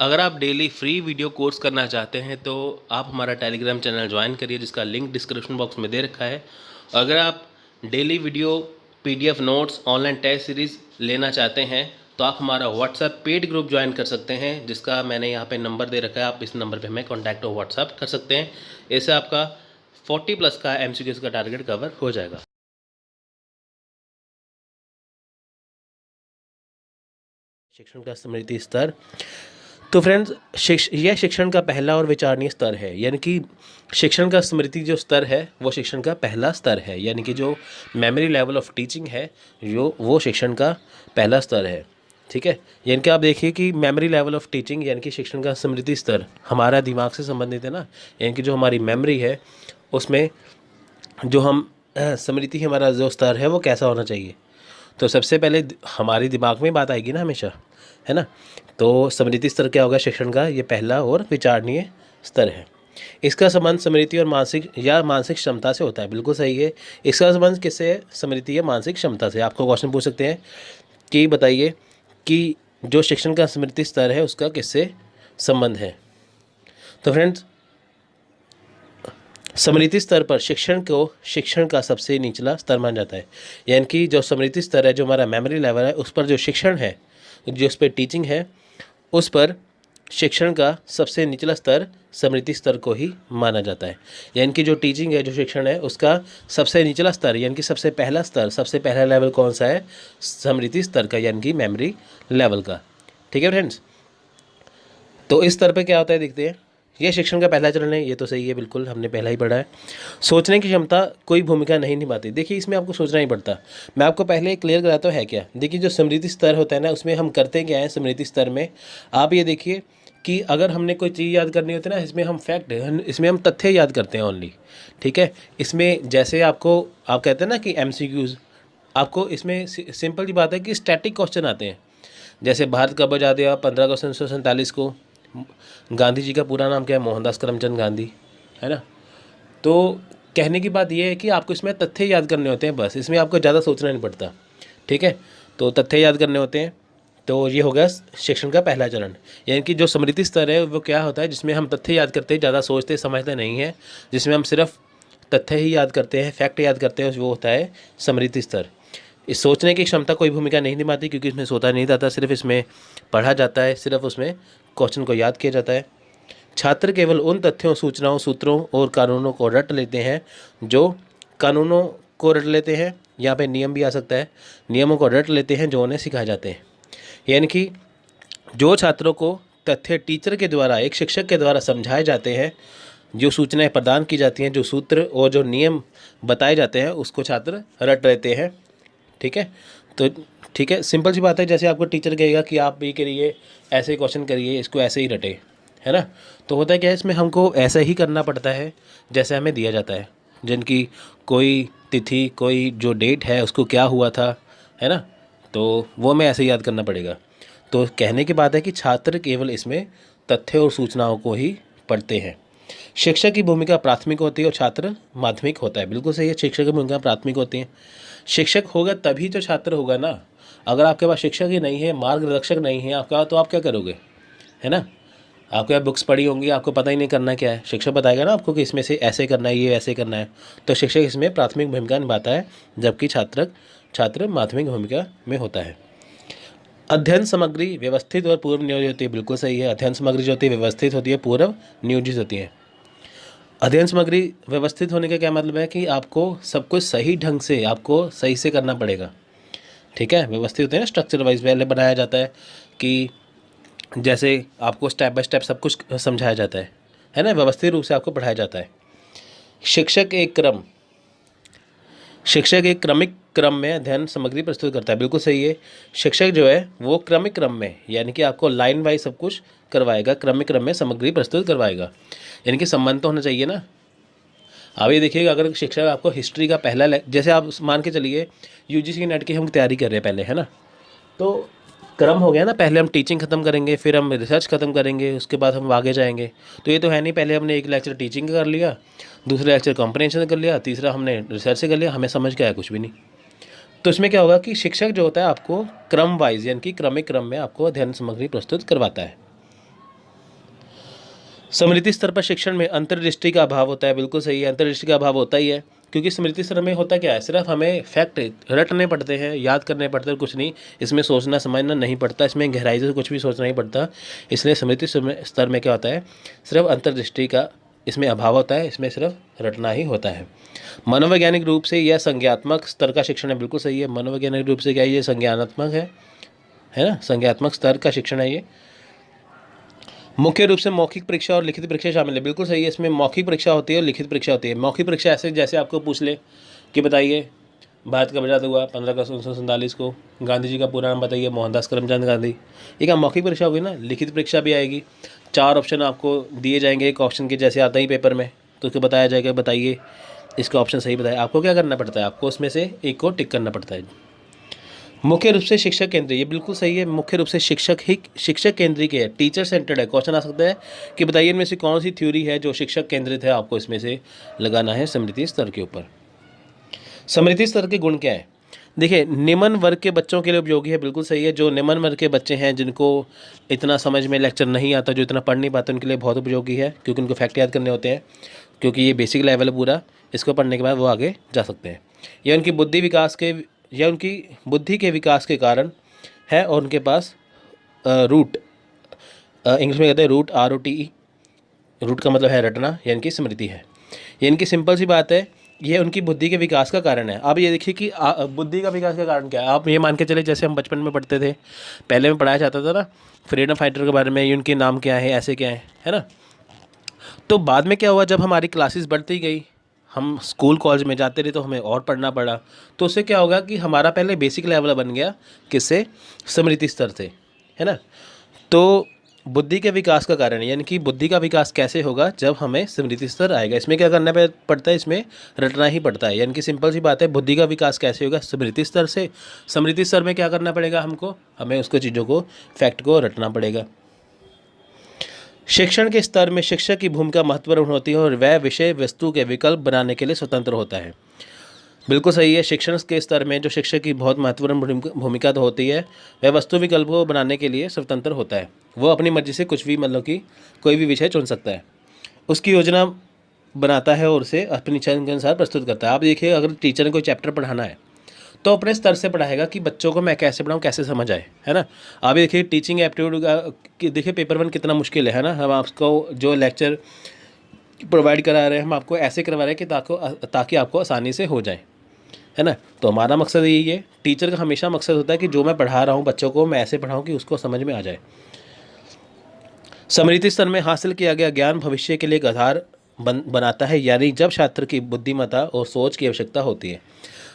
अगर आप daily free video course करना चाहते हैं तो आप हमारा टेलीग्राम चैनल ज्वाइन करिए, जिसका लिंक डिस्क्रिप्शन बॉक्स में दे रखा है। अगर आप daily video, PDF notes, online test series लेना चाहते हैं तो आप हमारा व्हाट्सएप पेड ग्रुप ज्वाइन कर सकते हैं, जिसका मैंने यहाँ पे नंबर दे रखा है। आप इस नंबर पे हमें कॉन्टैक्ट और व्हाट्सएप कर सकते हैं। इससे आपका 40+ का MCQs का टारगेट कवर हो जाएगा। शिक्षण का स्मृति स्तर। तो फ्रेंड्स, यह शिक्षण का पहला और विचारणीय स्तर है, यानी कि शिक्षण का स्मृति जो स्तर है वो शिक्षण का पहला स्तर है, यानी कि जो मेमोरी लेवल ऑफ टीचिंग है वो शिक्षण का पहला स्तर है। ठीक है, यानी कि आप देखिए कि मेमोरी लेवल ऑफ टीचिंग यानी कि शिक्षण का स्मृति स्तर हमारा दिमाग से संबंधित है ना, यानी कि जो हमारी मेमोरी है उसमें जो हम स्मृति हमारा जो स्तर है वो कैसा होना चाहिए। तो सबसे पहले हमारे दिमाग में बात आएगी ना हमेशा, है ना। तो स्मृति स्तर क्या होगा शिक्षण का, ये पहला और विचारणीय स्तर है। इसका संबंध स्मृति और मानसिक क्षमता से होता है। बिल्कुल सही है। इसका संबंध किससे है? स्मृति या मानसिक क्षमता से। आपको क्वेश्चन पूछ सकते हैं कि बताइए कि जो शिक्षण का स्मृति स्तर है उसका किससे संबंध है। तो फ्रेंड्स, स्मृति स्तर पर शिक्षण को शिक्षण का सबसे निचला स्तर माना जाता है, यानी कि जो स्मृति स्तर है, जो हमारा मेमोरी लेवल है, उस पर जो शिक्षण है, जो उस पर टीचिंग है, उस पर शिक्षण का सबसे निचला स्तर स्मृति स्तर को ही माना जाता है। यानी कि जो टीचिंग है, जो शिक्षण है, उसका सबसे निचला स्तर यानी कि सबसे पहला स्तर, सबसे पहला लेवल कौन सा है? स्मृति स्तर का, यानी कि मेमोरी लेवल का। ठीक है फ्रेंड्स, तो इस स्तर पे क्या होता है देखते हैं। ये शिक्षण का पहला चरण है, ये तो सही है, बिल्कुल हमने पहला ही पढ़ा है। सोचने की क्षमता कोई भूमिका नहीं निभाती। देखिए, इसमें आपको सोचना ही पड़ता। मैं आपको पहले क्लियर कराता हूँ है क्या। देखिए, जो स्मृति स्तर होता है ना, उसमें हम करते क्या है स्मृति स्तर में। आप ये देखिए कि अगर हमने कोई चीज़ याद करनी होती है ना, इसमें हम इसमें हम तथ्य याद करते हैं ओनली। ठीक है, इसमें जैसे आप कहते हैं ना कि MCQs, आपको इसमें सिंपल सी बात है कि स्टैटिक क्वेश्चन आते हैं। जैसे भारत कब आज़ाद हुआ? 15 अगस्त 1947 को। गांधी जी का पूरा नाम क्या है? मोहनदास करमचंद गांधी, है ना। तो कहने की बात यह है कि आपको इसमें तथ्य याद करने होते हैं, बस इसमें आपको ज़्यादा सोचना नहीं पड़ता। ठीक है, तो तथ्य याद करने होते हैं। तो ये हो गया शिक्षण का पहला चरण। यानी कि जो स्मृति स्तर है वो क्या होता है, जिसमें हम तथ्य याद करते हैं, ज़्यादा सोचते समझते नहीं हैं, जिसमें हम सिर्फ तथ्य ही याद करते हैं, फैक्ट याद करते हैं, वो होता है स्मृति स्तर। इस सोचने की क्षमता कोई भूमिका नहीं निभाती, क्योंकि इसमें सोचा नहीं जाता, सिर्फ इसमें पढ़ा जाता है, सिर्फ उसमें क्वेश्चन को याद किया जाता है। छात्र केवल उन तथ्यों, सूचनाओं, सूत्रों और कानूनों को रट लेते हैं यहाँ पे नियम भी आ सकता है, नियमों को रट लेते हैं जो उन्हें सिखाए जाते हैं। यानी कि जो छात्रों को तथ्य टीचर के द्वारा, एक शिक्षक के द्वारा समझाए जाते हैं, जो सूचनाएं प्रदान की जाती हैं, जो सूत्र और जो नियम बताए जाते हैं, उसको छात्र रट लेते हैं। ठीक है, तो ठीक है, सिंपल सी बात है। जैसे आपको टीचर कहेगा कि आप भी करिए, ऐसे क्वेश्चन करिए, इसको ऐसे ही रटे, है ना। तो होता है क्या है, इसमें हमको ऐसा ही करना पड़ता है जैसे हमें दिया जाता है। जिनकी कोई तिथि, कोई जो डेट है, उसको क्या हुआ था, है ना, तो वो हमें ऐसे ही याद करना पड़ेगा। तो कहने की बात है कि छात्र केवल इसमें तथ्य और सूचनाओं को ही पढ़ते हैं। शिक्षक की भूमिका प्राथमिक होती है और छात्र माध्यमिक होता है। बिल्कुल सही है, शिक्षक की भूमिका प्राथमिक होती है। शिक्षक होगा तभी तो छात्र होगा ना। अगर आपके पास शिक्षक ही नहीं है, मार्गदर्शक नहीं है आपका, तो आप क्या करोगे, है ना। आपके पास बुक्स पढ़ी होंगी, आपको पता ही नहीं करना क्या है। शिक्षक बताएगा ना आपको कि इसमें से ऐसे करना है, ये ऐसे करना है। तो शिक्षक इसमें प्राथमिक भूमिका निभाता है, जबकि छात्र माध्यमिक भूमिका में होता है। अध्ययन सामग्री व्यवस्थित और पूर्व नियोजित होती है। बिल्कुल सही है, अध्ययन सामग्री जो होती है व्यवस्थित होती है, पूर्व नियोजित होती है। अध्ययन सामग्री व्यवस्थित होने का क्या मतलब है कि आपको सब कुछ सही ढंग से, आपको सही से करना पड़ेगा। ठीक है, व्यवस्थित होते हैं, स्ट्रक्चर वाइज पहले बनाया जाता है कि जैसे आपको स्टेप बाय स्टेप सब कुछ समझाया जाता है ना, व्यवस्थित रूप से आपको पढ़ाया जाता है। शिक्षक एक क्रमिक क्रम में अध्ययन सामग्री प्रस्तुत करता है। बिल्कुल सही है, शिक्षक जो है वो क्रमिक क्रम में, यानी कि आपको लाइन वाइज सब कुछ करवाएगा, क्रमिक क्रम में सामग्री प्रस्तुत करवाएगा। यानी कि संबंध तो होना चाहिए ना। अब ये देखिएगा, अगर शिक्षक आपको हिस्ट्री का पहला जैसे आप मान के चलिए UGC नेट की हम तैयारी कर रहे हैं पहले, है ना, तो क्रम हो गया ना, पहले हम टीचिंग ख़त्म करेंगे, फिर हम रिसर्च ख़त्म करेंगे, उसके बाद हम आगे जाएंगे। तो ये तो है नहीं, पहले हमने एक लेक्चर टीचिंग कर लिया, दूसरा लेक्चर कॉम्प्रिहेंशन कर लिया, तीसरा हमने रिसर्च से कर लिया, हमें समझ के आया कुछ भी नहीं। तो इसमें क्या होगा कि शिक्षक जो होता है आपको क्रम वाइज, यानी कि क्रमिक क्रम में आपको अध्ययन सामग्री प्रस्तुत करवाता है। स्मृति स्तर पर शिक्षण में अंतर्दृष्टि का अभाव होता है, बिल्कुल सही है, अंतर्दृष्टि का अभाव होता ही है, क्योंकि स्मृति स्तर में होता क्या है, सिर्फ हमें फैक्ट रटने पड़ते हैं, याद करने पड़ते हैं, कुछ नहीं, इसमें सोचना समझना नहीं पड़ता, इसमें गहराई से कुछ भी सोचना नहीं पड़ता। इसलिए स्मृति स्तर में क्या होता है, सिर्फ अंतर्दृष्टि का इसमें अभाव होता है, इसमें सिर्फ रटना ही होता है। मनोवैज्ञानिक रूप से यह संज्ञात्मक स्तर का शिक्षण है, बिल्कुल सही है, मनोवैज्ञानिक रूप से क्या ये संज्ञानात्मक है ना, संज्ञात्मक स्तर का शिक्षण है ये। मुख्य रूप से मौखिक परीक्षा और लिखित परीक्षा शामिल है, बिल्कुल सही है, इसमें मौखिक परीक्षा होती है और लिखित परीक्षा होती है। मौखिक परीक्षा ऐसे जैसे आपको पूछ ले कि बताइए भारत कब आज़ाद हुआ, 15 अगस्त 1947 को, गांधी जी का पूरा नाम बताइए, मोहनदास करमचंद गांधी, ये क्या मौखिक परीक्षा होगी ना। लिखित परीक्षा भी आएगी, 4 ऑप्शन आपको दिए जाएंगे, एक ऑप्शन के जैसे आता ही पेपर में, तो उसको बताया जाएगा बताइए इसका ऑप्शन सही बताया, आपको क्या करना पड़ता है, आपको उसमें से एक को टिक करना पड़ता है। मुख्य रूप से शिक्षक केंद्रीय, ये बिल्कुल सही है, मुख्य रूप से शिक्षक केंद्रीय के है, टीचर सेंटर्ड है। क्वेश्चन आ सकता है कि बताइए इनमें से कौन सी थ्योरी है जो शिक्षक केंद्रित है, आपको इसमें से लगाना है स्मृति स्तर के ऊपर। स्मृति स्तर के गुण क्या है, देखिए निम्न वर्ग के बच्चों के लिए उपयोगी है, बिल्कुल सही है, जो निम्न वर्ग के बच्चे हैं जिनको इतना समझ में लेक्चर नहीं आता, जो इतना पढ़ नहीं पाते, उनके लिए बहुत उपयोगी है, क्योंकि उनको फैक्ट याद करने होते हैं, क्योंकि ये बेसिक लेवल है पूरा, इसको पढ़ने के बाद वो आगे जा सकते हैं। यह उनकी बुद्धि के विकास के कारण है, और उनके पास रूट, इंग्लिश में कहते हैं रूट, ROTE, रूट का मतलब है रटना, यानी कि स्मृति है। ये इनकी सिंपल सी बात है, ये उनकी बुद्धि के विकास का कारण है। अब ये देखिए कि बुद्धि का विकास का कारण क्या है, आप ये मान के चले जैसे हम बचपन में पढ़ते थे, पहले में पढ़ाया जाता था ना फ्रीडम फाइटर के बारे में, उनके नाम क्या है, ऐसे क्या है ना। तो बाद में क्या हुआ, जब हमारी क्लासेस बढ़ती गई, हम स्कूल कॉलेज में जाते रहे, तो हमें और पढ़ना पड़ा, तो उससे क्या होगा कि हमारा पहले बेसिक लेवल बन गया, किससे, स्मृति स्तर से, है ना। तो बुद्धि के विकास का कारण, यानी कि बुद्धि का विकास कैसे होगा, जब हमें स्मृति स्तर आएगा। इसमें क्या करना पड़ता है, इसमें रटना ही पड़ता है, यानी कि सिंपल सी बात है, बुद्धि का विकास कैसे होगा, स्मृति स्तर से। स्मृति स्तर में क्या करना पड़ेगा हमको, हमें उसको चीज़ों को, फैक्ट को रटना पड़ेगा। शिक्षण के स्तर में शिक्षक की भूमिका महत्वपूर्ण होती है, और वह विषय वस्तु के विकल्प बनाने के लिए स्वतंत्र होता है, बिल्कुल सही है। शिक्षण के स्तर में जो शिक्षक की बहुत महत्वपूर्ण भूमिका तो होती है, वह वस्तु विकल्प को बनाने के लिए स्वतंत्र होता है, वो अपनी मर्जी से कुछ भी, मतलब कि कोई भी विषय चुन सकता है, उसकी योजना बनाता है और उसे अपनी इच्छा के अनुसार प्रस्तुत करता है। आप देखिए, अगर टीचर ने कोई चैप्टर पढ़ाना है तो अपने स्तर से पढ़ाएगा कि बच्चों को मैं कैसे पढ़ाऊँ, कैसे समझ आए, है ना। आप देखिए टीचिंग एप्टीट्यूड देखिए पेपर 1 कितना मुश्किल है ना। हम आपको जो लेक्चर प्रोवाइड करा रहे हैं, हम आपको ऐसे करवा रहे हैं कि ताकि आपको आसानी से हो जाए, है ना। तो हमारा मकसद यही है, टीचर का हमेशा मकसद होता है कि जो मैं पढ़ा रहा हूँ बच्चों को, मैं ऐसे पढ़ाऊँ कि उसको समझ में आ जाए। स्मृति स्तर में हासिल किया गया ज्ञान भविष्य के लिए एक आधार बनाता है, यानी जब छात्र की बुद्धिमत्ता और सोच की आवश्यकता होती है।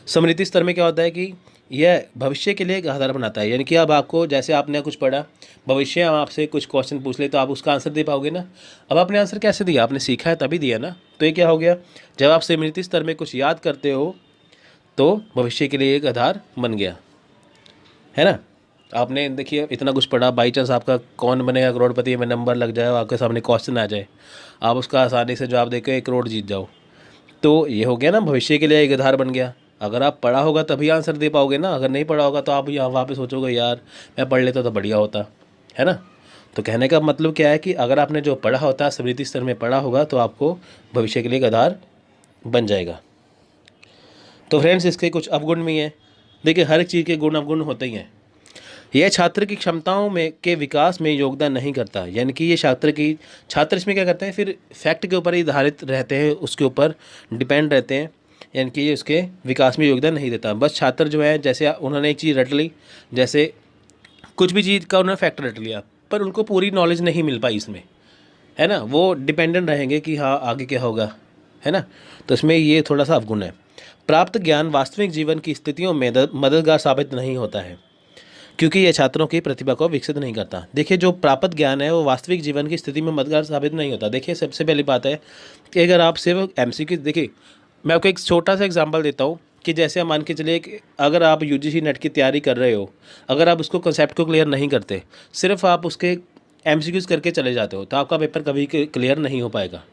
स्मृति स्तर में क्या होता है कि यह भविष्य के लिए एक आधार बनाता है, यानी कि अब आपको, जैसे आपने कुछ पढ़ा, भविष्य हम आपसे कुछ क्वेश्चन पूछ ले तो आप उसका आंसर दे पाओगे ना। अब आपने आंसर कैसे दिया, आपने सीखा है तभी दिया ना। तो ये क्या हो गया, जब आप स्मृति स्तर में कुछ याद करते हो तो भविष्य के लिए एक आधार बन गया, है ना। आपने देखिए इतना कुछ पढ़ा, बाई चांस आपका कौन बनेगा करोड़पति में नंबर लग जाए, आपके सामने क्वेश्चन आ जाए, आप उसका आसानी से जवाब देकर 1 करोड़ जीत जाओ, तो ये हो गया ना, भविष्य के लिए एक आधार बन गया। अगर आप पढ़ा होगा तभी आंसर दे पाओगे ना, अगर नहीं पढ़ा होगा तो आप यहाँ वहाँ पे सोचोगे यार मैं पढ़ लेता तो बढ़िया होता, है ना। तो कहने का मतलब क्या है कि अगर आपने जो पढ़ा होता है, स्मृति स्तर में पढ़ा होगा, तो आपको भविष्य के लिए एक आधार बन जाएगा। तो फ्रेंड्स, इसके कुछ अवगुण भी हैं। देखिए, हर एक चीज़ के गुण अवगुण होते ही हैं। यह छात्र की क्षमताओं में के विकास में योगदान नहीं करता, यानी कि ये छात्र इसमें क्या करते हैं, फिर फैक्ट के ऊपर ही आधारित रहते हैं, उसके ऊपर डिपेंड रहते हैं, यानी कि ये उसके विकास में योगदान नहीं देता। बस छात्र जो है, जैसे उन्होंने एक चीज़ रट ली, जैसे कुछ भी चीज़ का उन्होंने फैक्ट रट लिया, पर उनको पूरी नॉलेज नहीं मिल पाई इसमें, है ना। वो डिपेंडेंट रहेंगे कि हाँ आगे क्या होगा, है ना। तो इसमें ये थोड़ा सा अवगुण है। प्राप्त ज्ञान वास्तविक जीवन की स्थितियों में मददगार साबित नहीं होता है, क्योंकि यह छात्रों की प्रतिभा को विकसित नहीं करता। देखिए, जो प्राप्त ज्ञान है वो वास्तविक जीवन की स्थिति में मददगार साबित नहीं होता। देखिए, सबसे पहली बात है कि अगर आप सिर्फ MCQ, देखिए मैं आपको एक छोटा सा एग्जांपल देता हूँ कि जैसे आप मान के चलिए कि अगर आप UGC नेट की तैयारी कर रहे हो, अगर आप उसको कंसेप्ट को क्लियर नहीं करते, सिर्फ आप उसके MCQs करके चले जाते हो, तो आपका पेपर कभी क्लियर नहीं हो पाएगा।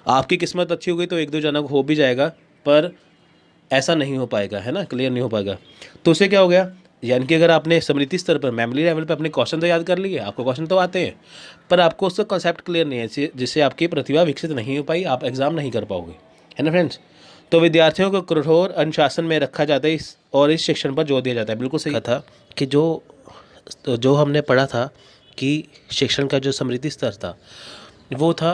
आपकी किस्मत अच्छी हो गई तो 1-2 जनक हो भी जाएगा, पर ऐसा नहीं हो पाएगा, है ना, क्लियर नहीं हो पाएगा। तो उससे क्या हो गया, यानी कि अगर आपने स्मृति स्तर पर मेमोरी लेवल पर अपने क्वेश्चन तो याद कर लिए, आपको क्वेश्चन तो आते हैं, पर आपको उसका कॉन्सेप्ट क्लियर नहीं है, जिससे आपकी प्रतिभा विकसित नहीं हो पाई, आप एग्जाम नहीं कर पाओगे, है ना फ्रेंड्स। तो विद्यार्थियों को कठोर अनुशासन में रखा जाता है और इस शिक्षण पर जोर दिया जाता है। बिल्कुल सही था कि जो हमने पढ़ा था कि शिक्षण का जो स्मृति स्तर था वो था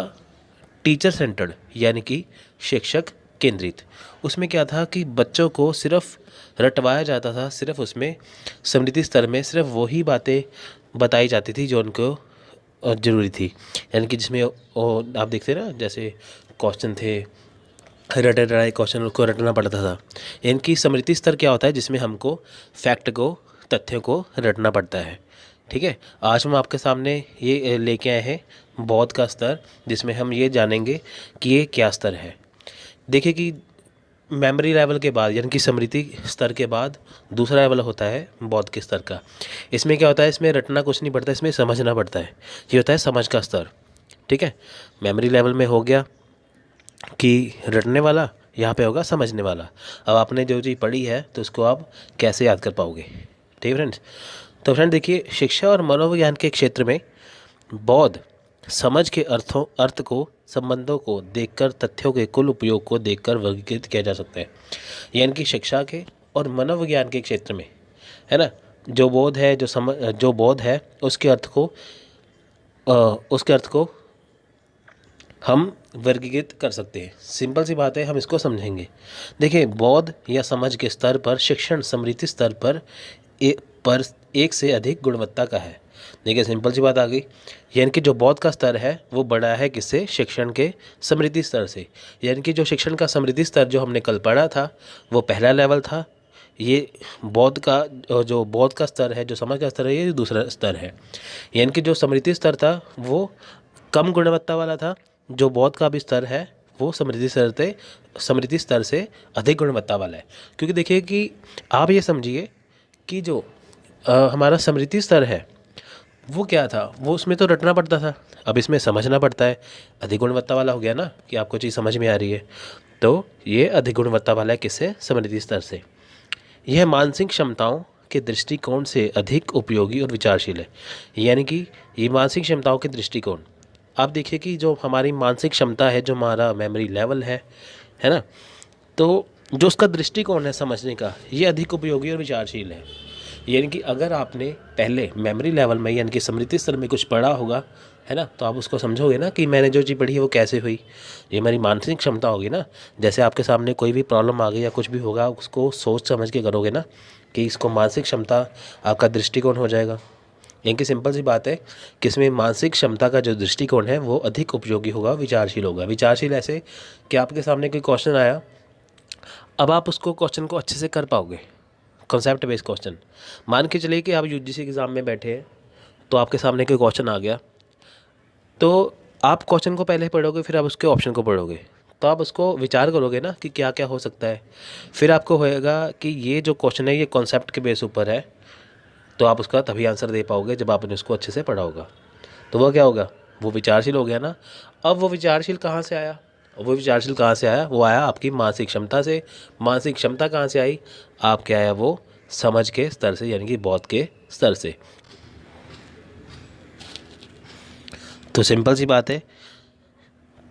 टीचर सेंटर्ड, यानी कि शिक्षक केंद्रित। उसमें क्या था कि बच्चों को सिर्फ रटवाया जाता था, सिर्फ उसमें स्मृति स्तर में सिर्फ वही बातें बताई जाती थी जो उनको ज़रूरी थी। यानी कि जिसमें आप देखते ना, जैसे क्वेश्चन थे रटे रटाए क्वेश्चन को रटना पड़ता था। इनकी स्मृति स्तर क्या होता है, जिसमें हमको फैक्ट को, तथ्यों को रटना पड़ता है। ठीक है, आज हम आपके सामने ये लेके आए हैं बौद्ध का स्तर, जिसमें हम ये जानेंगे कि ये क्या स्तर है। देखिए कि मेमोरी लेवल के बाद, यानी कि स्मृति स्तर के बाद दूसरा लेवल होता है बौद्ध के स्तर का। इसमें क्या होता है, इसमें रटना कुछ नहीं पड़ता, इसमें समझना पड़ता है। ये होता है समझ का स्तर। ठीक है, मेमोरी लेवल में हो गया कि रटने वाला, यहाँ पे होगा समझने वाला। अब आपने जो चीज़ पढ़ी है तो उसको आप कैसे याद कर पाओगे। ठीक है फ्रेंड्स, तो फ्रेंड देखिए, शिक्षा और मनोविज्ञान के क्षेत्र में बौद्ध समझ के अर्थ को, संबंधों को देखकर, तथ्यों के कुल उपयोग को देखकर वर्गीकृत किया जा सकता है। यानी कि शिक्षा के और मनोविज्ञान के क्षेत्र में, है ना, जो बौद्ध है उसके अर्थ को हम वर्गीकृत कर सकते हैं। सिंपल सी बात है, हम इसको समझेंगे। देखिए, बौद्ध या समझ के स्तर पर शिक्षण स्मृति स्तर पर एक से अधिक गुणवत्ता का है। देखिए, सिंपल सी बात आ गई। यानी कि जो बौद्ध का स्तर है वो बड़ा है किससे, शिक्षण के स्मृति स्तर से। यानी कि जो शिक्षण का स्मृति स्तर जो हमने कल पढ़ा था वो पहला लेवल था। ये बौद्ध का स्तर है, जो समझ का स्तर है, ये दूसरा स्तर है। यानी कि जो स्मृति स्तर था वो कम गुणवत्ता वाला था, जो बौद्ध का भी स्तर है वो स्मृति स्तर से अधिक गुणवत्ता वाला है। क्योंकि देखिए कि आप ये समझिए कि जो हमारा स्मृति स्तर है वो क्या था, वो उसमें तो रटना पड़ता था, अब इसमें समझना पड़ता है। अधिक गुणवत्ता वाला हो गया ना, कि आपको चीज़ समझ में आ रही है, तो ये अधिक गुणवत्ता वाला है किससे, स्मृति स्तर से। यह मानसिक क्षमताओं के दृष्टिकोण से अधिक उपयोगी और विचारशील है। यानी कि ये मानसिक क्षमताओं के दृष्टिकोण, आप देखिए कि जो हमारी मानसिक क्षमता है, जो हमारा मेमोरी लेवल है ना, तो जो उसका दृष्टिकोण है समझने का, ये अधिक उपयोगी और विचारशील है। यानी कि अगर आपने पहले मेमोरी लेवल में, यानी कि स्मृति स्तर में कुछ पढ़ा होगा, है ना, तो आप उसको समझोगे ना कि मैंने जो चीज़ पढ़ी है वो कैसे हुई। ये मेरी मानसिक क्षमता होगी ना। जैसे आपके सामने कोई भी प्रॉब्लम आ गई या कुछ भी होगा, उसको सोच समझ के करोगे ना, कि इसको मानसिक क्षमता आपका दृष्टिकोण हो जाएगा। इनकी सिंपल सी बात है कि इसमें मानसिक क्षमता का जो दृष्टिकोण है वो अधिक उपयोगी होगा, विचारशील होगा। विचारशील ऐसे कि आपके सामने कोई क्वेश्चन आया, अब आप उसको क्वेश्चन को अच्छे से कर पाओगे। कॉन्सेप्ट बेस्ड क्वेश्चन, मान के चलिए कि आप यूजीसी एग्ज़ाम में बैठे हैं, तो आपके सामने कोई क्वेश्चन आ गया, तो आप क्वेश्चन को पहले पढ़ोगे, फिर आप उसके ऑप्शन को पढ़ोगे, तो आप उसको विचार करोगे ना कि क्या क्या हो सकता है। फिर आपको होएगा कि ये जो क्वेश्चन है ये कॉन्सेप्ट के बेस ऊपर है, तो आप उसका तभी आंसर दे पाओगे जब आपने उसको अच्छे से पढ़ा होगा। तो वह क्या होगा, वो विचारशील हो गया ना। अब वो विचारशील कहाँ से आया, वो आया आपकी मानसिक क्षमता से। मानसिक क्षमता कहाँ से आई, आपके आया वो समझ के स्तर से, यानी कि बौद्ध के स्तर से। तो सिंपल सी बात है,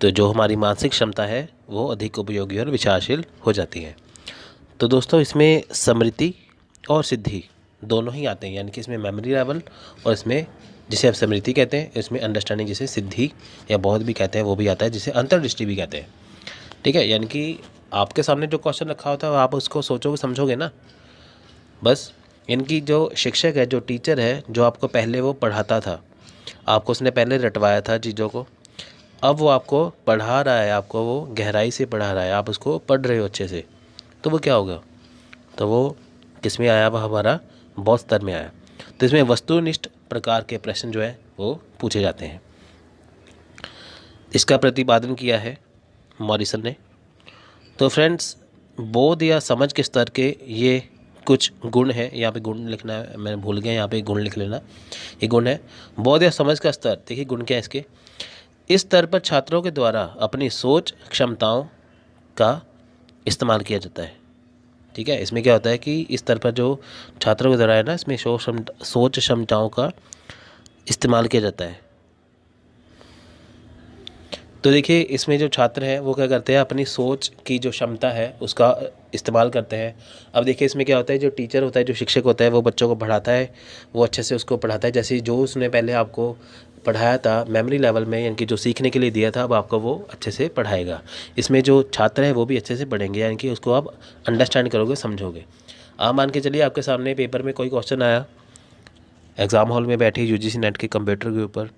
तो जो हमारी मानसिक क्षमता है वो अधिक उपयोगी और विचारशील हो जाती है। तो दोस्तों, इसमें स्मृति और सिद्धि दोनों ही आते हैं। यानी कि इसमें मेमोरी लेवल और इसमें जिसे आप स्मृति कहते हैं, इसमें अंडरस्टैंडिंग जिसे सिद्धि या बौद्ध भी कहते हैं वो भी आता है, जिसे अंतर्दृष्टि भी कहते हैं। ठीक है, यानी कि आपके सामने जो क्वेश्चन रखा होता है आप उसको सोचोगे समझोगे ना, बस। इनकी जो शिक्षक है, जो टीचर है, जो आपको पहले वो पढ़ाता था, आपको उसने पहले रटवाया था चीज़ों को, अब वो आपको पढ़ा रहा है, आपको वो गहराई से पढ़ा रहा है, आप उसको पढ़ रहे हो अच्छे से, तो वो क्या होगा, तो वो किस में आया, वह हमारा बौद्ध स्तर में आया। तो इसमें वस्तुनिष्ठ प्रकार के प्रश्न जो है वो पूछे जाते हैं। इसका प्रतिपादन किया है मॉरिसन ने। तो फ्रेंड्स, बोध या समझ के स्तर के ये कुछ गुण हैं। यहाँ पे गुण लिखना है, मैं भूल गया, यहाँ पे गुण लिख लेना। ये गुण है बोध या समझ का स्तर। देखिए गुण क्या है इसके, इस स्तर पर छात्रों के द्वारा अपनी सोच क्षमताओं का इस्तेमाल किया जाता है। ठीक है। इसमें क्या होता है कि इस स्तर पर जो छात्रों के द्वारा है ना, इसमें सोच क्षमताओं का इस्तेमाल किया जाता है। तो देखिए इसमें जो छात्र हैं वो क्या करते हैं, अपनी सोच की जो क्षमता है उसका इस्तेमाल करते हैं। अब देखिए इसमें क्या होता है, जो टीचर होता है, जो शिक्षक होता है, वो बच्चों को पढ़ाता है, वो अच्छे से उसको पढ़ाता है। जैसे जो उसने पहले आपको पढ़ाया था मेमोरी लेवल में, यानी कि जो सीखने के लिए दिया था, अब आपको वो अच्छे से पढ़ाएगा। इसमें जो छात्र हैं वो भी अच्छे से पढ़ेंगे, यानी कि उसको आप अंडरस्टैंड करोगे, समझोगे। आप मान के चलिए आपके सामने पेपर में कोई क्वेश्चन आया, एग्ज़ाम हॉल में बैठी यूजीसी नेट के कंप्यूटर के ऊपर,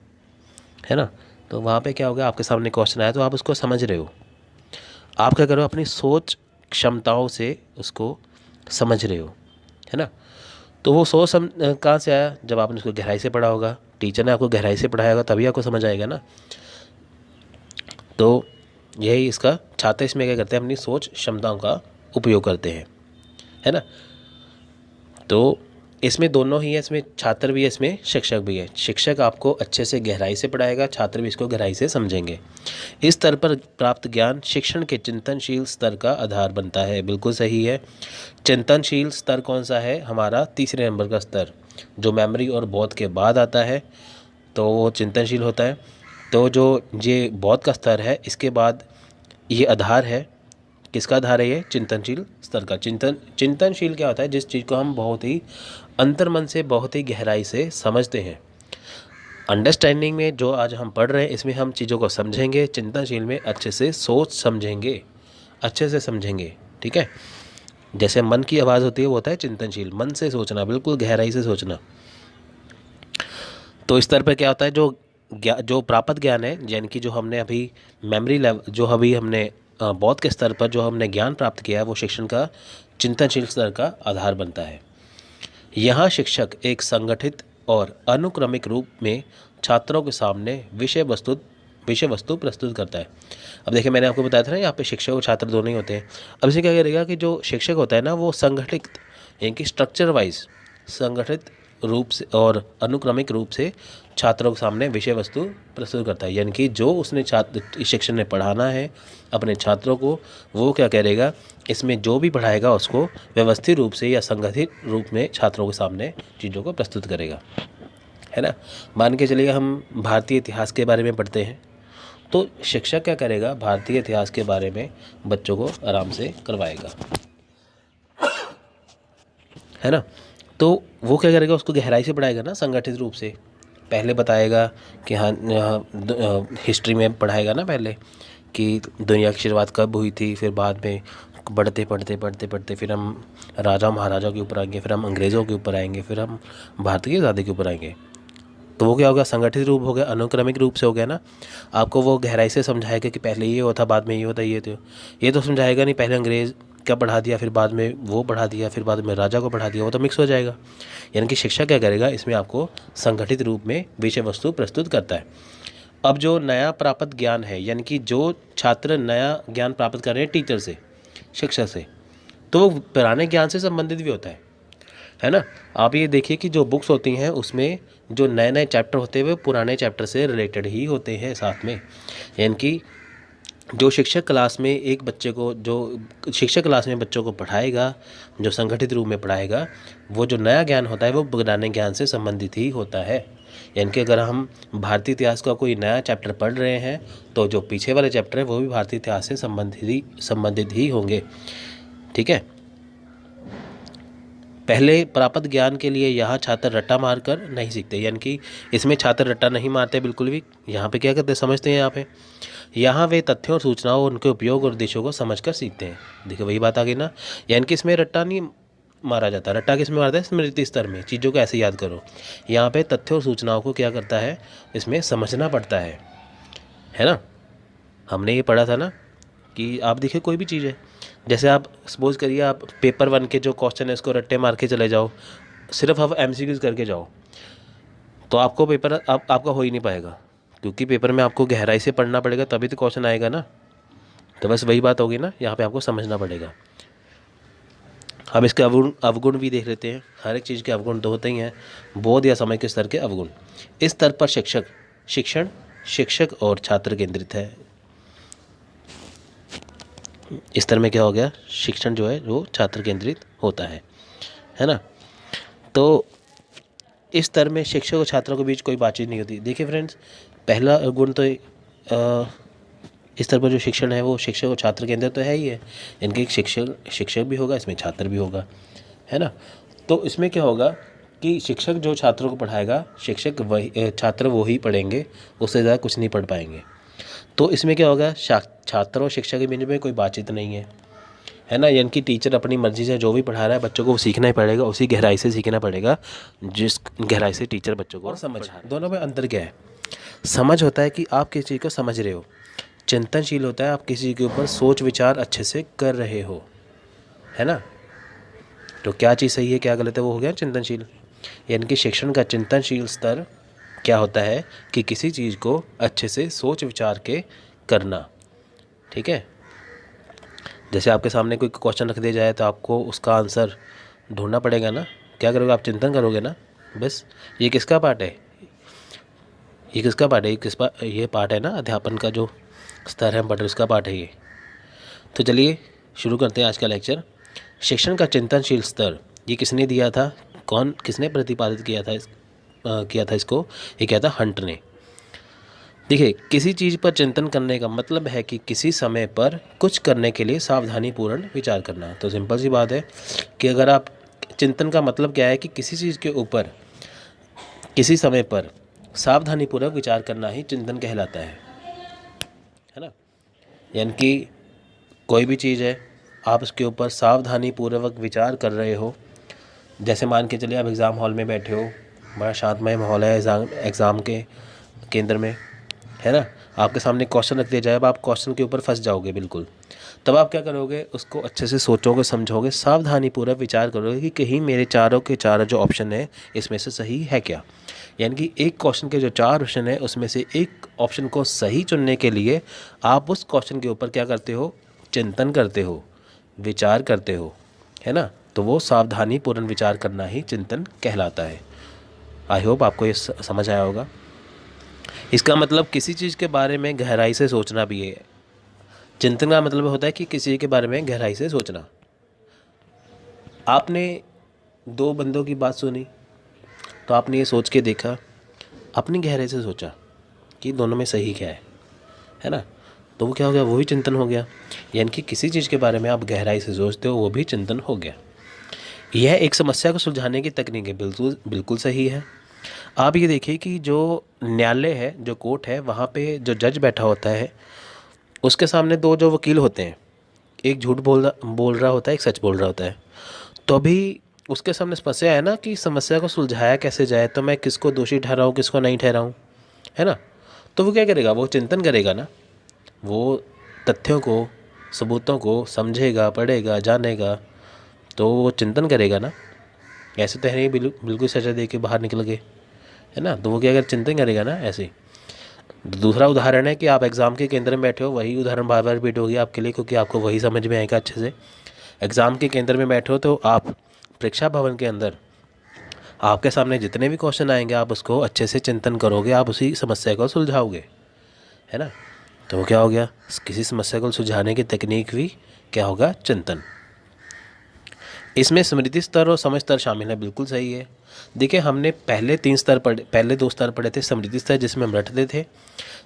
है ना, तो वहाँ पे क्या होगा, आपके सामने क्वेश्चन आया तो आप उसको समझ रहे हो, आप क्या करो, अपनी सोच क्षमताओं से उसको समझ रहे हो, है ना। तो वो सोच कहाँ से आया, जब आपने उसको गहराई से पढ़ा होगा, टीचर ने आपको गहराई से पढ़ाया होगा, तभी आपको समझ आएगा ना। तो यही इसका छात्र इसमें क्या करते हैं, अपनी सोच क्षमताओं का उपयोग करते हैं, है ना। तो इसमें दोनों ही है, इसमें छात्र भी है, इसमें शिक्षक भी है। शिक्षक आपको अच्छे से गहराई से पढ़ाएगा, छात्र भी इसको गहराई से समझेंगे। इस स्तर पर प्राप्त ज्ञान शिक्षण के चिंतनशील स्तर का आधार बनता है। बिल्कुल सही है। चिंतनशील स्तर कौन सा है, हमारा तीसरे नंबर का स्तर, जो मेमोरी और बोध के बाद आता है, तो वो चिंतनशील होता है। तो जो ये बोध का स्तर है, इसके बाद ये आधार है, किसका आधार है, ये चिंतनशील स्तर का। चिंतनशील क्या होता है, जिस चीज़ को हम बहुत ही अंतर्मन से, बहुत ही गहराई से समझते हैं। अंडरस्टैंडिंग में जो आज हम पढ़ रहे हैं, इसमें हम चीज़ों को समझेंगे, चिंतनशील में अच्छे से सोच समझेंगे, अच्छे से समझेंगे, ठीक है। जैसे मन की आवाज़ होती है, वो होता है चिंतनशील, मन से सोचना, बिल्कुल गहराई से सोचना। तो इस स्तर पर क्या होता है, जो प्राप्त ज्ञान है, यानी कि जो हमने अभी मेमोरी लेवल, जो अभी हमने बोध के स्तर पर जो हमने ज्ञान प्राप्त किया है, वो शिक्षण का चिंतनशील स्तर का आधार बनता है। यहाँ शिक्षक एक संगठित और अनुक्रमिक रूप में छात्रों के सामने विषय वस्तु प्रस्तुत करता है। अब देखिए मैंने आपको बताया था ना, यहाँ पे शिक्षक और छात्र दोनों ही होते हैं। अब इसे क्या करेगा कि जो शिक्षक होता है ना, वो संगठित, यानी कि स्ट्रक्चर वाइज संगठित रूप से और अनुक्रमिक रूप से छात्रों के सामने विषय वस्तु प्रस्तुत करता है। यानी कि जो उसने शिक्षक ने पढ़ाना है अपने छात्रों को, वो क्या करेगा, इसमें जो भी पढ़ाएगा उसको व्यवस्थित रूप से या संगठित रूप में छात्रों के सामने चीज़ों को प्रस्तुत करेगा, है ना। मान के चलिए हम भारतीय इतिहास के बारे में पढ़ते हैं, तो शिक्षक क्या करेगा, भारतीय इतिहास के बारे में बच्चों को आराम से करवाएगा, है ना। तो वो क्या करेगा, उसको गहराई से पढ़ाएगा ना, संगठित रूप से। पहले बताएगा कि हाँ, हिस्ट्री में पढ़ाएगा ना पहले कि दुनिया की शुरुआत कब हुई थी, फिर बाद में बढ़ते फिर हम राजा महाराजा के ऊपर आएंगे, फिर हम अंग्रेज़ों के ऊपर आएंगे, फिर हम भारत की आज़ादी के ऊपर आएंगे। तो वो क्या होगा, संगठित रूप हो गया, अनुक्रमिक रूप से हो गया ना। आपको वो गहराई से समझाएगा कि पहले ये होता, बाद में ये होता, ये तो समझाएगा नहीं, पहले अंग्रेज़ का पढ़ा दिया, फिर बाद में वो पढ़ा दिया, फिर बाद में राजा को पढ़ा दिया, वो तो मिक्स हो जाएगा। यानी कि शिक्षक क्या करेगा, इसमें आपको संगठित रूप में विषय वस्तु प्रस्तुत करता है। अब जो नया प्राप्त ज्ञान है, यानी कि जो छात्र नया ज्ञान प्राप्त कर रहे हैं टीचर से, शिक्षक से, तो वो पुराने ज्ञान से संबंधित भी होता है ना। आप ये देखिए कि जो बुक्स होती हैं उसमें जो नए नए चैप्टर होते हैं वो पुराने चैप्टर से रिलेटेड ही होते हैं साथ में। यानी कि जो शिक्षक क्लास में एक बच्चे को, जो शिक्षक क्लास में बच्चों को पढ़ाएगा, जो संगठित रूप में पढ़ाएगा, वो जो नया ज्ञान होता है वो पुराने ज्ञान से संबंधित ही होता है। यानी कि अगर हम भारतीय इतिहास का कोई नया चैप्टर पढ़ रहे हैं, तो जो पीछे वाले चैप्टर है वो भी भारतीय इतिहास से संबंधित ही होंगे, ठीक है। पहले प्राप्त ज्ञान के लिए यहाँ छात्र रट्टा मारकर नहीं सीखते, यानी कि इसमें छात्र रट्टा नहीं मारते बिल्कुल भी। यहाँ पे क्या करते हैं, समझते हैं। यहाँ वे तथ्यों और सूचनाओं, उनके उपयोग और उद्देश्यों को समझकर सीखते हैं। देखिए वही बात आ गई ना, यानी कि इसमें रट्टा नहीं मारा जाता। रट्टा किस में मारता है, स्मृति स्तर में, चीज़ों को ऐसे याद करो। यहाँ पे तथ्यों और सूचनाओं को क्या करता है, इसमें समझना पड़ता है ना। हमने ये पढ़ा था ना कि आप देखिए कोई भी चीज़ है, जैसे आप सपोज करिए आप पेपर 1 के जो क्वेश्चन है इसको रट्टे मार के चले जाओ, सिर्फ आप MCQs करके जाओ, तो आपको पेपर आपका हो ही नहीं पाएगा, क्योंकि पेपर में आपको गहराई से पढ़ना पड़ेगा, तभी तो क्वेश्चन आएगा ना। तो बस वही बात होगी ना, यहाँ पे आपको समझना पड़ेगा। अब इसके अवगुण भी देख लेते हैं। हर एक चीज़ के अवगुण तो होते ही हैं, बोध या समय के स्तर के अवगुण। इस स्तर पर शिक्षण शिक्षक और छात्र केंद्रित है। इस स्तर में क्या हो गया, शिक्षण जो है वो छात्र केंद्रित होता है ना। तो इस स्तर में शिक्षक और छात्रों के बीच कोई बातचीत नहीं होती। देखिए फ्रेंड्स, पहला गुण तो इस स्तर पर जो शिक्षण है वो शिक्षक और छात्र केंद्रित तो है ही है। इनके शिक्षक भी होगा, इसमें छात्र भी होगा, है ना। तो इसमें क्या होगा कि शिक्षक जो छात्रों को पढ़ाएगा, शिक्षक वही छात्र वही पढ़ेंगे, उससे ज़्यादा कुछ नहीं पढ़ पाएंगे। तो इसमें क्या होगा, छात्र और शिक्षक के बीच में कोई बातचीत नहीं है ना। यानी कि टीचर अपनी मर्जी से जो भी पढ़ा रहा है बच्चों को वो सीखना ही पड़ेगा, उसी गहराई से सीखना पड़ेगा जिस गहराई से टीचर बच्चों को समझ। दोनों में अंतर क्या है? समझ होता है कि आप किसी चीज़ को समझ रहे हो, चिंतनशील होता है आप किसी के ऊपर सोच विचार अच्छे से कर रहे हो, है ना। तो क्या चीज़ सही है क्या गलत है वो हो गया चिंतनशील। यानी कि शिक्षण का चिंतनशील स्तर क्या होता है कि किसी चीज़ को अच्छे से सोच विचार के करना, ठीक है। जैसे आपके सामने कोई क्वेश्चन रख दिया जाए तो आपको उसका आंसर ढूंढना पड़ेगा ना। क्या करोगे आप? चिंतन करोगे ना। बस ये किसका पार्ट है? ये पार्ट है ना अध्यापन का जो स्तर है बट उसका पार्ट है ये। तो चलिए शुरू करते हैं आज का लेक्चर। शिक्षण का चिंतनशील स्तर ये किसने दिया था, किसने प्रतिपादित किया था इसको? ये किया था हंट ने। देखिए, किसी चीज़ पर चिंतन करने का मतलब है कि किसी समय पर कुछ करने के लिए सावधानीपूर्ण विचार करना। तो सिंपल सी बात है कि अगर आप चिंतन का मतलब क्या है कि किसी चीज़ के ऊपर किसी समय पर सावधानीपूर्वक विचार करना ही चिंतन कहलाता है ना। यानी कि कोई भी चीज़ है, आप उसके ऊपर सावधानीपूर्वक विचार कर रहे हो। जैसे मान के चलिए आप एग्ज़ाम हॉल में बैठे हो, बड़ा शांतमय माहौल है एग्ज़ाम के केंद्र में, है ना। आपके सामने क्वेश्चन रख दिया जाए, अब आप क्वेश्चन के ऊपर फंस जाओगे बिल्कुल। तब आप क्या करोगे? उसको अच्छे से सोचोगे, समझोगे, सावधानीपूर्वक विचार करोगे कि कहीं मेरे चारों के चारों जो ऑप्शन है इसमें से सही है क्या। यानी कि एक क्वेश्चन के जो 4 ऑप्शन है उसमें से एक ऑप्शन को सही चुनने के लिए आप उस क्वेश्चन के ऊपर क्या करते हो? चिंतन करते हो, विचार करते हो, है ना। तो वो सावधानीपूर्ण विचार करना ही चिंतन कहलाता है। आई होप आपको ये समझ आया होगा। इसका मतलब किसी चीज़ के बारे में गहराई से सोचना भी है। चिंतन का मतलब होता है कि किसी के बारे में गहराई से सोचना। आपने 2 बंदों की बात सुनी तो आपने ये सोच के देखा, अपनी गहराई से सोचा कि दोनों में सही क्या है ना। तो वो क्या हो गया? वो भी चिंतन हो गया। यानी कि किसी चीज़ के बारे में आप गहराई से सोचते हो, वो भी चिंतन हो गया। यह एक समस्या को सुलझाने की तकनीक है, बिल्कुल सही है। आप ये देखिए कि जो न्यायालय है, जो कोर्ट है, वहाँ पे जो जज बैठा होता है उसके सामने 2 जो वकील होते हैं, एक झूठ बोल रहा होता है, एक सच बोल रहा होता है। तो अभी उसके सामने समस्या है ना कि समस्या को सुलझाया कैसे जाए, तो मैं किसको दोषी ठहराऊँ किसको नहीं ठहराऊँ, है ना। तो वो क्या करेगा? वो चिंतन करेगा ना, वो तथ्यों को, सबूतों को समझेगा, पढ़ेगा, जानेगा, तो वो चिंतन करेगा ना। ऐसे तो है नहीं बिल्कुल सजा दे के बाहर निकल गए, है ना। तो वो क्या अगर चिंतन करेगा ना ऐसे। दूसरा उदाहरण है कि आप एग्ज़ाम के केंद्र में बैठे हो, वही उदाहरण बार बार रिपीट होगी आपके लिए क्योंकि आपको वही समझ में आएगा अच्छे से। एग्ज़ाम के केंद्र में बैठे हो तो आप परीक्षा भवन के अंदर आपके सामने जितने भी क्वेश्चन आएंगे आप उसको अच्छे से चिंतन करोगे, आप उसी समस्या को सुलझाओगे, है ना। तो वो क्या हो गया? किसी समस्या को सुलझाने की तकनीक भी क्या होगा? चिंतन। इसमें स्मृति स्तर और समझ स्तर शामिल है, बिल्कुल सही है। देखिए, हमने पहले 2 स्तर पढ़े थे। स्मृति स्तर जिसमें हम रटते थे,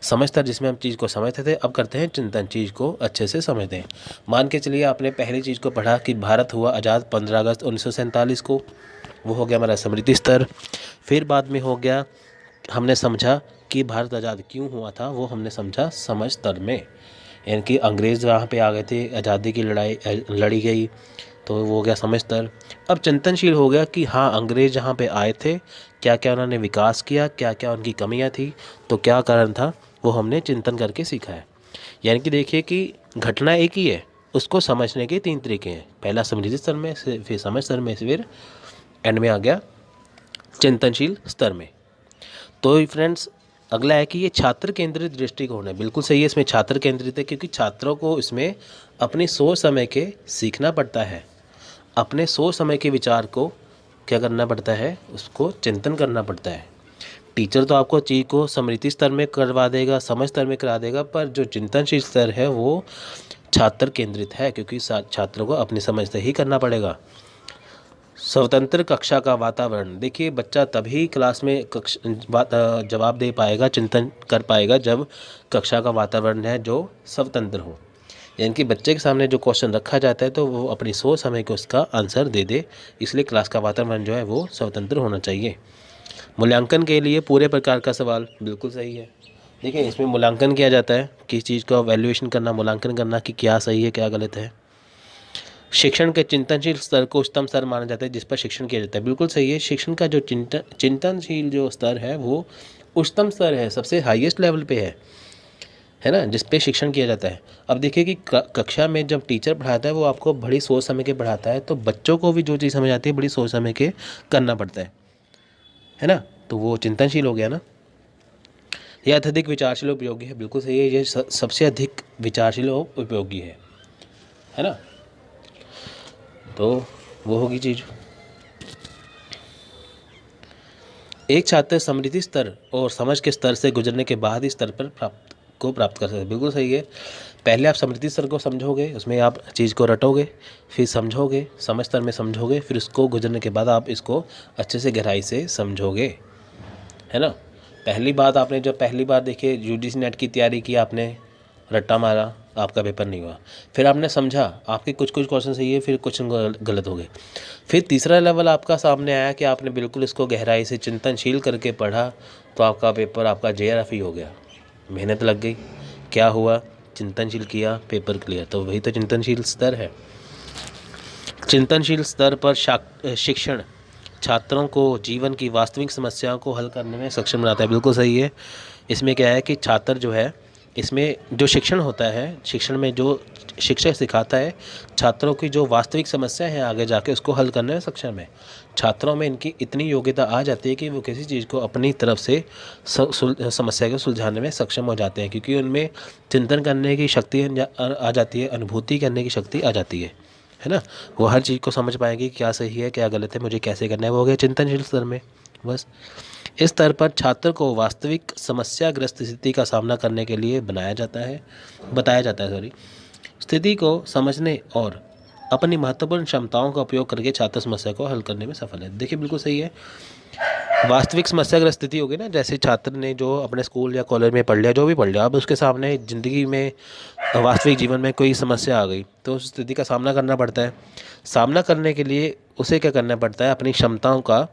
समझ स्तर जिसमें हम चीज़ को समझते थे। अब करते हैं चिंतन, चीज़ को अच्छे से समझते हैं। मान के चलिए आपने पहली चीज़ को पढ़ा कि भारत हुआ आज़ाद 15 अगस्त 1947 को, वो हो गया हमारा स्मृति स्तर। फिर बाद में हो गया हमने समझा कि भारत आज़ाद क्यों हुआ था, वो हमने समझा समझ स्तर में। यानी कि अंग्रेज़ वहाँ पे आ गए थे, आज़ादी की लड़ाई लड़ी गई, तो वो हो गया समझ स्तर। अब चिंतनशील हो गया कि हाँ, अंग्रेज़ जहाँ पे आए थे, क्या क्या उन्होंने विकास किया, क्या क्या उनकी कमियाँ थी, तो क्या कारण था, वो हमने चिंतन करके सीखा है। यानी कि देखिए कि घटना एक ही है, उसको समझने के 3 तरीके हैं। पहला स्मृति स्तर में, फिर समझ स्तर में, फिर एंड में आ गया चिंतनशील स्तर में। तो फ्रेंड्स, अगला है कि ये छात्र केंद्रित दृष्टिकोण है। बिल्कुल सही है, इसमें छात्र केंद्रित है क्योंकि छात्रों को इसमें अपनी सोच समय के सीखना पड़ता है। अपने सोच समय के विचार को क्या करना पड़ता है? उसको चिंतन करना पड़ता है। टीचर तो आपको चीज़ को स्मृति स्तर में करवा देगा, समझ स्तर में करा देगा, पर जो चिंतनशील स्तर है वो छात्र केंद्रित है, क्योंकि छात्रों को अपनी समझ से ही करना पड़ेगा। स्वतंत्र कक्षा का वातावरण, देखिए बच्चा तभी क्लास में जवाब दे पाएगा, चिंतन कर पाएगा, जब कक्षा का वातावरण है जो स्वतंत्र हो। यानी कि बच्चे के सामने जो क्वेश्चन रखा जाता है तो वो अपनी सोच समझ के उसका आंसर दे दे, इसलिए क्लास का वातावरण जो है वो स्वतंत्र होना चाहिए। मूल्यांकन के लिए पूरे प्रकार का सवाल, बिल्कुल सही है। देखिए इसमें मूल्यांकन किया जाता है, किस चीज़ का वैल्यूएशन करना, मूल्यांकन करना कि क्या सही है क्या गलत है। शिक्षण के चिंतनशील स्तर को उच्चतम स्तर माना जाता है जिस पर शिक्षण किया जाता है, बिल्कुल सही है। शिक्षण का जो चिंतनशील जो स्तर है वो उच्चतम स्तर है, सबसे हाईएस्ट लेवल पे है ना, जिस पे शिक्षण किया जाता है। अब देखिए कि कक्षा में जब टीचर पढ़ाता है वो आपको बड़ी सोच समझ के पढ़ाता है, तो बच्चों को भी जो चीज़ समझ आती है बड़ी सोच समझ के करना पड़ता है ना, तो वो चिंतनशील हो गया ना। यह अत्यधिक विचारशील उपयोगी है, बिल्कुल सही है, ये सबसे अधिक विचारशील उपयोगी है ना, तो वो होगी चीज़। एक छात्र समृद्धि स्तर और समझ के स्तर से गुजरने के बाद ही स्तर पर प्राप्त कर सकते हैं, बिल्कुल सही है। पहले आप समृद्धि स्तर को समझोगे, उसमें आप चीज़ को रटोगे, फिर समझोगे, समझ स्तर में समझोगे, फिर उसको गुजरने के बाद आप इसको अच्छे से गहराई से समझोगे, है ना। पहली बार देखिए यूजीसी नेट की तैयारी की, आपने रट्टा मारा, आपका पेपर नहीं हुआ। फिर आपने समझा, आपके कुछ क्वेश्चन सही है, फिर कुछ गलत हो गए। फिर तीसरा लेवल आपका सामने आया कि आपने बिल्कुल इसको गहराई से चिंतनशील करके पढ़ा, तो आपका पेपर आपका JRF ही हो गया। मेहनत लग गई, क्या हुआ, चिंतनशील किया, पेपर क्लियर, तो वही तो चिंतनशील स्तर है। चिंतनशील स्तर पर शिक्षण छात्रों को जीवन की वास्तविक समस्याओं को हल करने में सक्षम बनाता है, बिल्कुल सही है। इसमें क्या है कि छात्र जो है, इसमें जो शिक्षण होता है, शिक्षण में जो शिक्षक सिखाता है, छात्रों की जो वास्तविक समस्या है आगे जाके उसको हल करने में सक्षम है। छात्रों में इनकी इतनी योग्यता आ जाती है कि वो किसी चीज़ को अपनी तरफ से समस्या को सुलझाने में सक्षम हो जाते हैं, क्योंकि उनमें चिंतन करने की शक्ति आ जाती है, अनुभूति करने की शक्ति आ जाती है ना। वो हर चीज़ को समझ पाएंगे, क्या सही है क्या गलत है, मुझे कैसे करना है, वो हो गया चिंतनशील स्तर में। बस इस स्तर पर छात्र को वास्तविक समस्याग्रस्त स्थिति का सामना करने के लिए बताया जाता है स्थिति को समझने और अपनी महत्वपूर्ण क्षमताओं का उपयोग करके छात्र समस्या को हल करने में सफल है। देखिए बिल्कुल सही है, वास्तविक समस्याग्रस्त स्थिति होगी ना, जैसे छात्र ने जो अपने स्कूल या कॉलेज में पढ़ लिया, जो भी पढ़ लिया, अब उसके सामने ज़िंदगी में वास्तविक जीवन में कोई समस्या आ गई, तो उस स्थिति का सामना करना पड़ता है। सामना करने के लिए उसे क्या करना पड़ता है, अपनी क्षमताओं का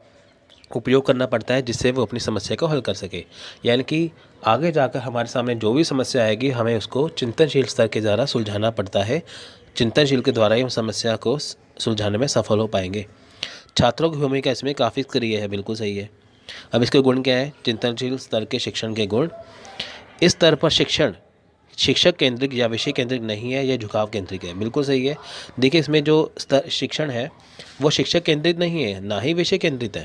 उपयोग करना पड़ता है, जिससे वो अपनी समस्या को हल कर सके। यानी कि आगे जाकर हमारे सामने जो भी समस्या आएगी, हमें उसको चिंतनशील स्तर के द्वारा सुलझाना पड़ता है। चिंतनशील के द्वारा ही हम समस्या को सुलझाने में सफल हो पाएंगे। छात्रों की भूमिका इसमें काफ़ी सक्रिय है, बिल्कुल सही है। अब इसके गुण क्या है, चिंतनशील स्तर के शिक्षण के गुण। इस स्तर पर शिक्षण शिक्षक केंद्रित या विषय केंद्रित नहीं है, यह झुकाव केंद्रित है, बिल्कुल सही है। देखिए इसमें जो शिक्षण है वो शिक्षक केंद्रित नहीं है, ना ही विषय केंद्रित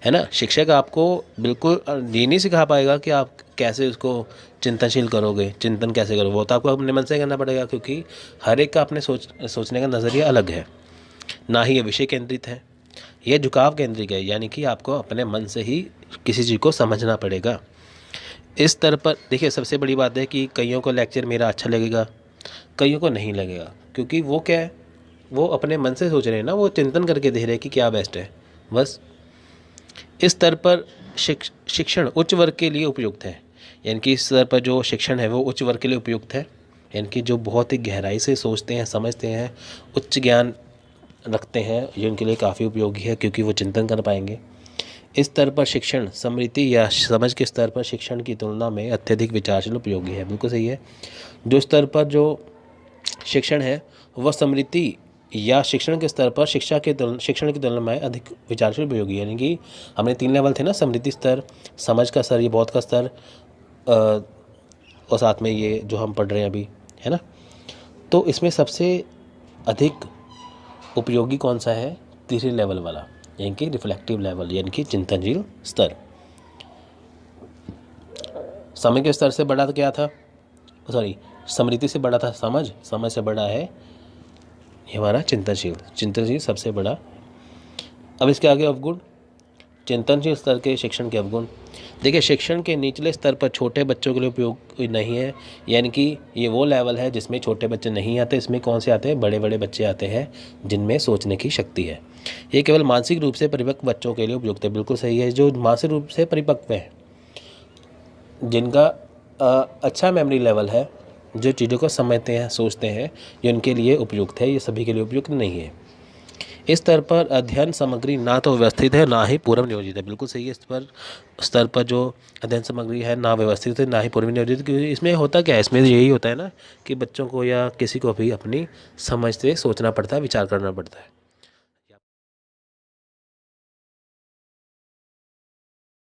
है ना। शिक्षक आपको बिल्कुल ये नहीं सिखा पाएगा कि आप कैसे उसको चिंतनशील करोगे, चिंतन कैसे करोगे, वो तो आपको अपने मन से करना पड़ेगा, क्योंकि हर एक का अपने सोचने का नज़रिया अलग है। ना ही ये विषय केंद्रित है, ये झुकाव केंद्रित है, यानी कि आपको अपने मन से ही किसी चीज़ को समझना पड़ेगा। इस स्तर पर देखिए सबसे बड़ी बात है कि कईयों को लेक्चर मेरा अच्छा लगेगा, कईयों को नहीं लगेगा, क्योंकि वो क्या है, वो अपने मन से सोच रहे हैं ना, वो चिंतन करके देख रहे हैं कि क्या बेस्ट है, बस। इस स्तर पर शिक्षण उच्च वर्ग के लिए उपयुक्त है, यानी कि इस स्तर पर जो शिक्षण है वो उच्च वर्ग के लिए उपयुक्त है, यानी कि जो बहुत ही गहराई से सोचते हैं, समझते हैं, उच्च ज्ञान रखते हैं, ये उनके लिए काफ़ी उपयोगी है, क्योंकि वो चिंतन कर पाएंगे। इस स्तर पर शिक्षण स्मृति या समझ के स्तर पर शिक्षण की तुलना में अत्यधिक विचारशील उपयोगी है, बिल्कुल सही है। जो स्तर पर जो शिक्षण है वह स्मृति या शिक्षण के स्तर पर शिक्षण की तुलना में अधिक विचारशील उपयोगी है, यानी कि हमने 3 लेवल थे ना, स्मृति स्तर, समझ का स्तर, ये बोध का स्तर, और साथ में ये जो हम पढ़ रहे हैं अभी, है ना। तो इसमें सबसे अधिक उपयोगी कौन सा है, तीसरे लेवल वाला, यानी कि रिफ्लेक्टिव लेवल, यानी कि चिंतनशील स्तर। समय के स्तर से बड़ा तो क्या था, स्मृति से बड़ा था समझ से बड़ा है ये हमारा चिंतनशील सबसे बड़ा। अब इसके आगे अवगुण। चिंतनशील स्तर के शिक्षण के अवगुण। देखिए, शिक्षण के निचले स्तर पर छोटे बच्चों के लिए उपयोग नहीं है, यानी कि ये वो लेवल है जिसमें छोटे बच्चे नहीं आते। इसमें कौन से आते हैं? बड़े बड़े बच्चे आते हैं जिनमें सोचने की शक्ति है। ये केवल मानसिक रूप से परिपक्व बच्चों के लिए उपयुक्त है। बिल्कुल सही है। जो मानसिक रूप से परिपक्व है, जिनका अच्छा मेमोरी लेवल है, जो चीज़ों को समझते हैं, सोचते हैं, ये उनके लिए उपयुक्त है। ये सभी के लिए उपयुक्त नहीं है। इस स्तर पर अध्ययन सामग्री ना तो व्यवस्थित है, ना ही पूर्व नियोजित है। बिल्कुल सही है। इस पर स्तर पर जो अध्ययन सामग्री है, ना व्यवस्थित है, ना ही पूर्व नियोजित। क्योंकि इसमें होता क्या है? इसमें यही होता है ना कि बच्चों को या किसी को भी अपनी समझ से सोचना पड़ता है, विचार करना पड़ता है।